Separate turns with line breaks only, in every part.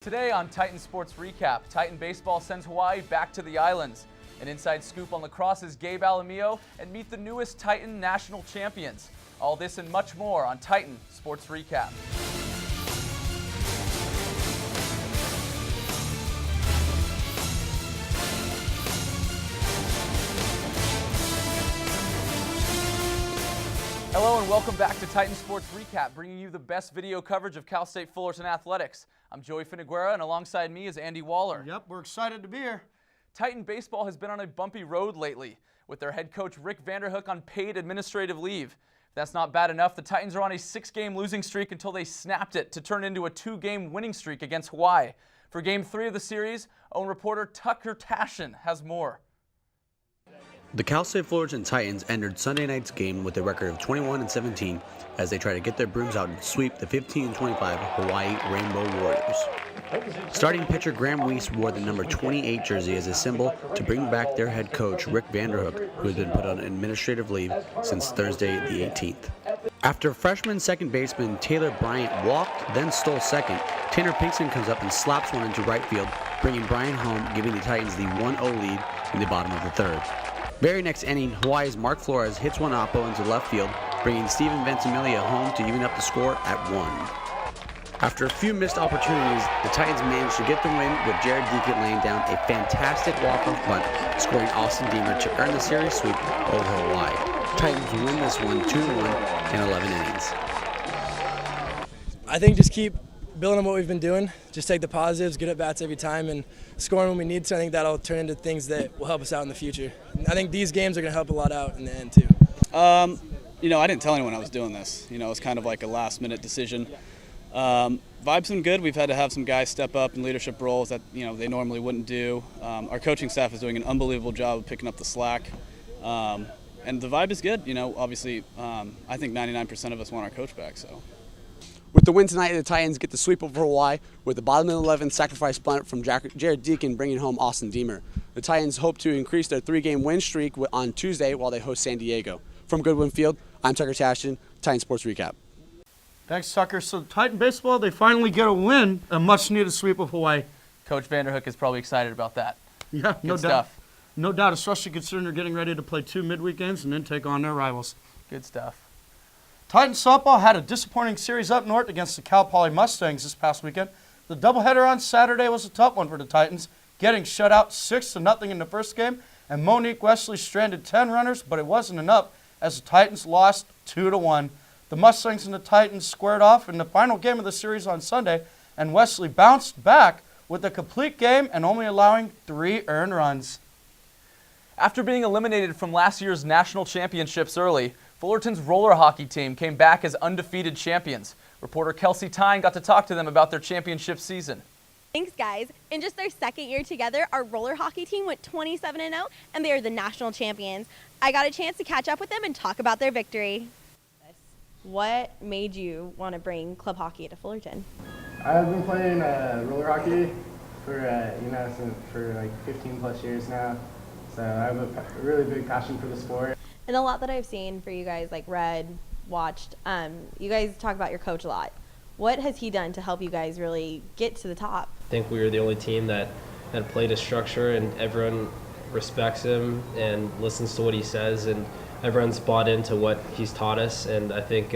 Today on Titan Sports Recap, Titan Baseball sends Hawaii back to the islands. An inside scoop on lacrosse's Gabe Alamillo, and meet the newest Titan national champions. All this and much more on Titan Sports Recap. Hello and welcome back to Titan Sports Recap, bringing you the best video coverage of Cal State Fullerton athletics. I'm Joey Finiguera, and alongside me is Andy Waller.
Yep, we're excited to be here.
Titan baseball has been on a bumpy road lately, with their head coach Rick Vanderhook on paid administrative leave. If that's not bad enough, the Titans are on a 6-game losing streak until they snapped it to turn into a 2-game winning streak against Hawaii. For Game 3 of the series, own reporter Tucker Tashin has more.
The Cal State Fullerton Titans entered Sunday night's game with a record of 21-17 as they try to get their brooms out and sweep the 15-25 Hawaii Rainbow Warriors. Starting pitcher Graham Weiss wore the number 28 jersey as a symbol to bring back their head coach Rick Vanderhook, who has been put on administrative leave since Thursday the 18th. After freshman second baseman Taylor Bryant walked, then stole second, Tanner Pinkston comes up and slaps one into right field, bringing Bryant home, giving the Titans the 1-0 lead in the bottom of the third. Very next inning, Hawaii's Mark Flores hits one oppo into left field, bringing Steven Ventimiglia home to even up the score at 1. After a few missed opportunities, the Titans managed to get the win with Jared Deacon laying down a fantastic walk-off bunt, scoring Austin Deemer to earn the series sweep over Hawaii. Titans win this one 2-1 in 11 innings.
I think just keep building on what we've been doing. Just take the positives, good at bats every time, and scoring when we need to. I think that'll turn into things that will help us out in the future. I think these games are going to help a lot out in the end too.
I didn't tell anyone I was doing this. It was kind of like a last-minute decision. Vibe's been good. We've had to have some guys step up in leadership roles that they normally wouldn't do. Our coaching staff is doing an unbelievable job of picking up the slack, and the vibe is good. Obviously, I think 99% of us want our coach back. So.
With the win tonight, the Titans get the sweep over Hawaii with the bottom of the 11th sacrifice bunt from Jared Deacon bringing home Austin Deemer. The Titans hope to increase their 3-game win streak on Tuesday while they host San Diego. From Goodwin Field, I'm Tucker Tashin, Titan Sports Recap.
Thanks, Tucker. So Titan baseball, they finally get a win, a much-needed sweep of Hawaii.
Coach Vanderhook is probably excited about that.
Yeah, no
Good
doubt.
stuff.
No doubt, especially considering they're getting ready to play 2 midweek games and then take on their rivals.
Good stuff.
Titan softball had a disappointing series up north against the Cal Poly Mustangs this past weekend. The doubleheader on Saturday was a tough one for the Titans, getting shut out 6-0 in the first game, and Monique Wesley stranded 10 runners, but it wasn't enough as the Titans lost 2-1. The Mustangs and the Titans squared off in the final game of the series on Sunday, and Wesley bounced back with a complete game and only allowing 3 earned runs.
After being eliminated from last year's national championships early, Fullerton's roller hockey team came back as undefeated champions. Reporter Kelsey Tyne got to talk to them about their championship season.
Thanks, guys. In just their second year together, our roller hockey team went 27-0, and they are the national champions. I got a chance to catch up with them and talk about their victory. What made you want to bring club hockey to Fullerton?
I've been playing roller hockey for like 15 plus years now. So I have a really big passion for the sport.
And a lot that I've seen for you guys, like read, watched, you guys talk about your coach a lot. What has he done to help you guys really get to the top?
I think we were the only team that played his structure, and everyone respects him and listens to what he says, and everyone's bought into what he's taught us. And I think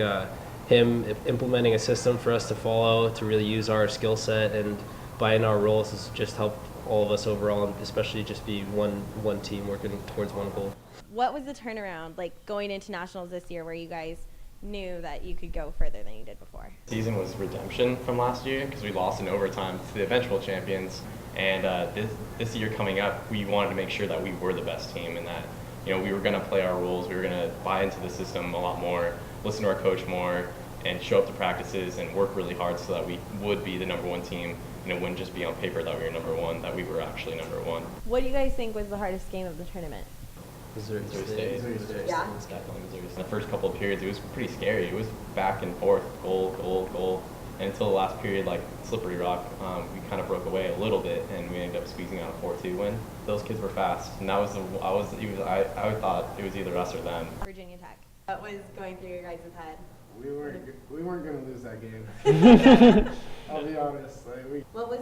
him implementing a system for us to follow, to really use our skill set and buy in our roles has just helped all of us overall, and especially just be one team working towards one goal.
What was the turnaround like going into nationals this year where you guys knew that you could go further than you did before?
Season was redemption from last year because we lost in overtime to the eventual champions, and this year coming up, we wanted to make sure that we were the best team and that we were going to play our roles, we were going to buy into the system a lot more, listen to our coach more, and show up to practices and work really hard so that we would be the number 1 team. It wouldn't just be on paper that we were number 1, that we were actually number 1.
What do you guys think was the hardest game of the tournament?
Missouri State.
Yeah.
It's definitely Missouri State. The first couple of periods, it was pretty scary. It was back and forth, goal. And until the last period, like Slippery Rock, we kind of broke away a little bit, and we ended up squeezing out a 4-2 win. Those kids were fast, and that was I thought it was either us or them.
Virginia Tech. What was going through your guys' head?
We weren't going to lose that game. I'll be honest.
What was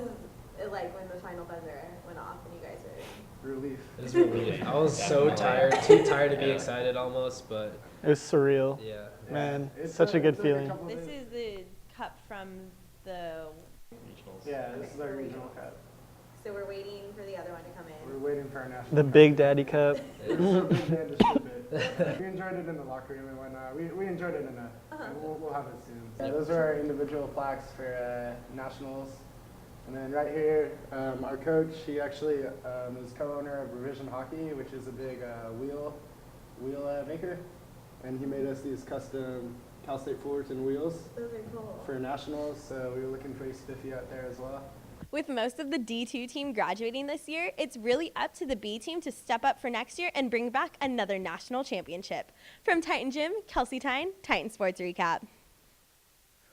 it like when the final buzzer went off and you guys were?
Relief.
It was relief. I was so tired, too tired to be excited almost, but
It was surreal.
yeah.
Man,
It's
such a good
it's
feeling.
couple
This
days.
is the cup from the.
Yeah, this is our regional cup.
So we're waiting for the other one to come in.
We're waiting for our national.
The Big Daddy Cup.
It's so big they had to strip it. We enjoyed it in the locker room and whatnot. We enjoyed it enough. And we'll have it soon. Yeah, those are our individual plaques for nationals. And then right here, our coach, he actually is co-owner of Revision Hockey, which is a big wheel maker. And he made us these custom Cal State Fullerton wheels
Those are cool.
for nationals. So we were looking pretty spiffy out there as well.
With most of the D2 team graduating this year, it's really up to the B team to step up for next year and bring back another national championship. From Titan Gym, Kelsey Tyne, Titan Sports Recap.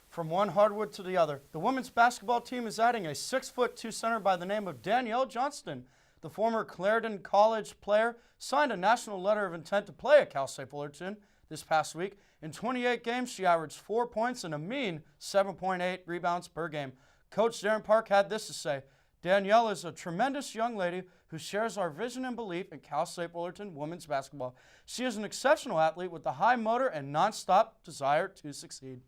From one hardwood to the other, the women's basketball team is adding a 6'2" center by the name of Danielle Johnston. The former Clarendon College player signed a national letter of intent to play at Cal State Fullerton this past week. In 28 games, she averaged 4 points and a mean 7.8 rebounds per game. Coach Darren Park had this to say: Danielle is a tremendous young lady who shares our vision and belief in Cal State Fullerton women's basketball. She is an exceptional athlete with a high motor and nonstop desire to succeed.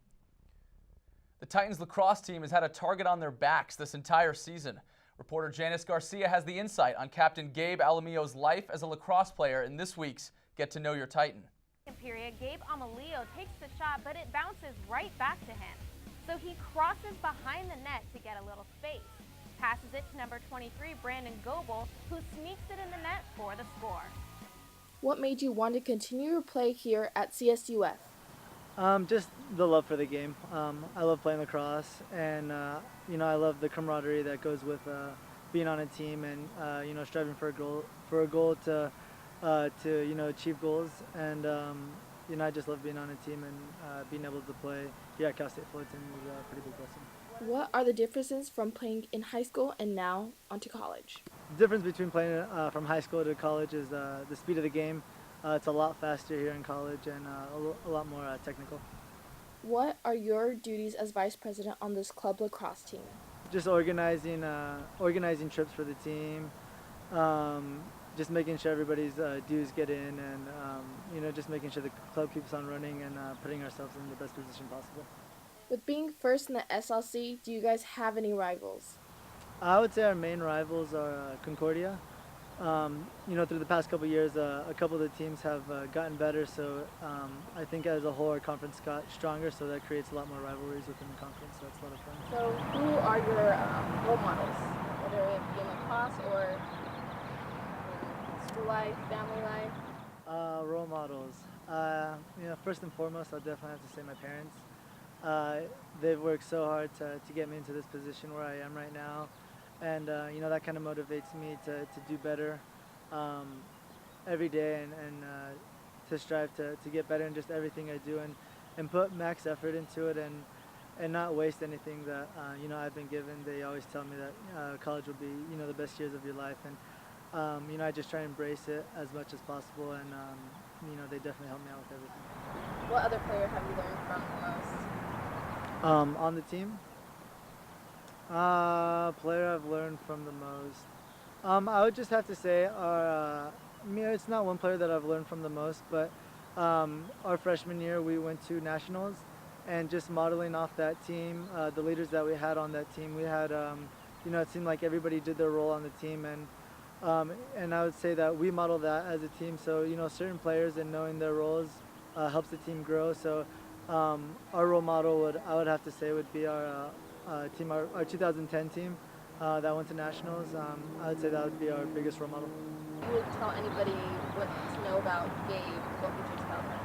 The Titans lacrosse team has had a target on their backs this entire season. Reporter Janice Garcia has the insight on Captain Gabe Alamillo's life as a lacrosse player in this week's Get to Know Your Titan.
Period, Gabe Alamillo takes the shot, but it bounces right back to him. So he crosses behind the net to get a little space. Passes it to number 23, Brandon Goebel, who sneaks it in the net for the score.
What made you want to continue your play here at CSUF?
Just the love for the game. I love playing lacrosse, and I love the camaraderie that goes with being on a team and striving for a goal to achieve goals. And I just love being on a team and being able to play here at Cal State Fullerton is a pretty big blessing.
What are the differences from playing in high school and now onto college?
The difference between playing from high school to college is the speed of the game. It's a lot faster here in college and a lot more technical.
What are your duties as vice president on this club lacrosse team?
Just organizing trips for the team, just making sure everybody's dues get in, and just making sure the club keeps on running and putting ourselves in the best position possible.
With being first in the SLC, do you guys have any rivals?
I would say our main rivals are Concordia. Through the past couple of years, a couple of the teams have gotten better, so I think as a whole our conference got stronger, so that creates a lot more rivalries within the conference, so that's a lot of fun.
So who are your role models, whether it be in lacrosse or school life, family life?
Role models. First and foremost, I'll definitely have to say my parents. They've worked so hard to get me into this position where I am right now. And, that kind of motivates me to do better every day and to strive to get better in just everything I do and put max effort into it and not waste anything that, I've been given. They always tell me that college will be, the best years of your life. And, I just try and embrace it as much as possible. And, they definitely help me out with everything.
What other player have you learned from the most?
On the team? Player I've learned from the most. I would just have to say it's not one player that I've learned from the most, but our freshman year we went to nationals, and just modeling off that team, the leaders that we had on that team, we had, it seemed like everybody did their role on the team, and I would say that we modeled that as a team. So certain players and knowing their roles helps the team grow. So our role model I would have to say would be our 2010 team that went to nationals. I would say that would be our biggest role model.
If you would tell anybody what to know about Gabe, what would you tell them?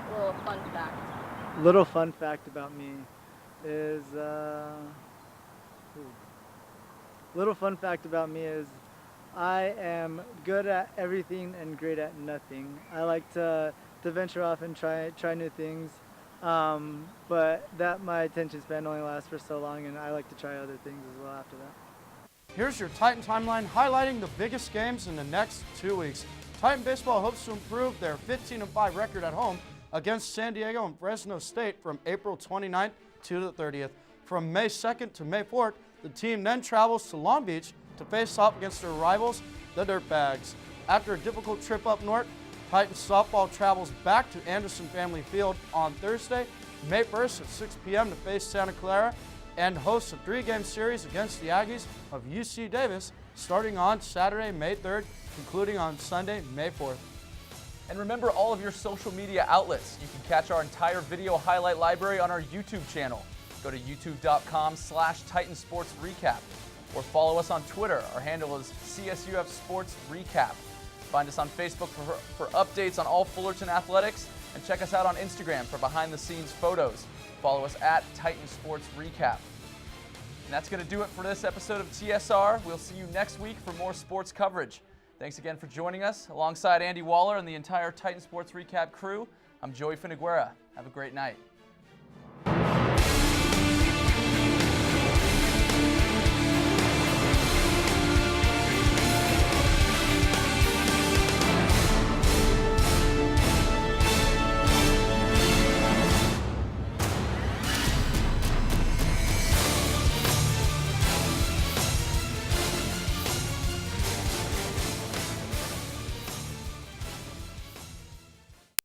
A little fun fact.
Little fun fact about me is I am good at everything and great at nothing. I like to venture off and try new things. But my attention span only lasts for so long, and I like to try other things as well after that.
Here's your Titan timeline highlighting the biggest games in the next 2 weeks. Titan baseball hopes to improve their 15-5 record at home against San Diego and Fresno State from April 29th to the 30th. From May 2nd to May 4th, the team then travels to Long Beach to face off against their rivals, the Dirtbags. After a difficult trip up north, Titans softball travels back to Anderson Family Field on Thursday, May 1st at 6 p.m. to face Santa Clara and host a 3-game series against the Aggies of UC Davis starting on Saturday, May 3rd, concluding on Sunday, May 4th.
And remember all of your social media outlets. You can catch our entire video highlight library on our YouTube channel. Go to youtube.com/TitanSportsRecap or follow us on Twitter. Our handle is CSUF Sports Recap. Find us on Facebook for updates on all Fullerton athletics, and check us out on Instagram for behind-the-scenes photos. Follow us at Titan Sports Recap. And that's going to do it for this episode of TSR. We'll see you next week for more sports coverage. Thanks again for joining us. Alongside Andy Waller and the entire Titan Sports Recap crew, I'm Joey Finiguera. Have a great night.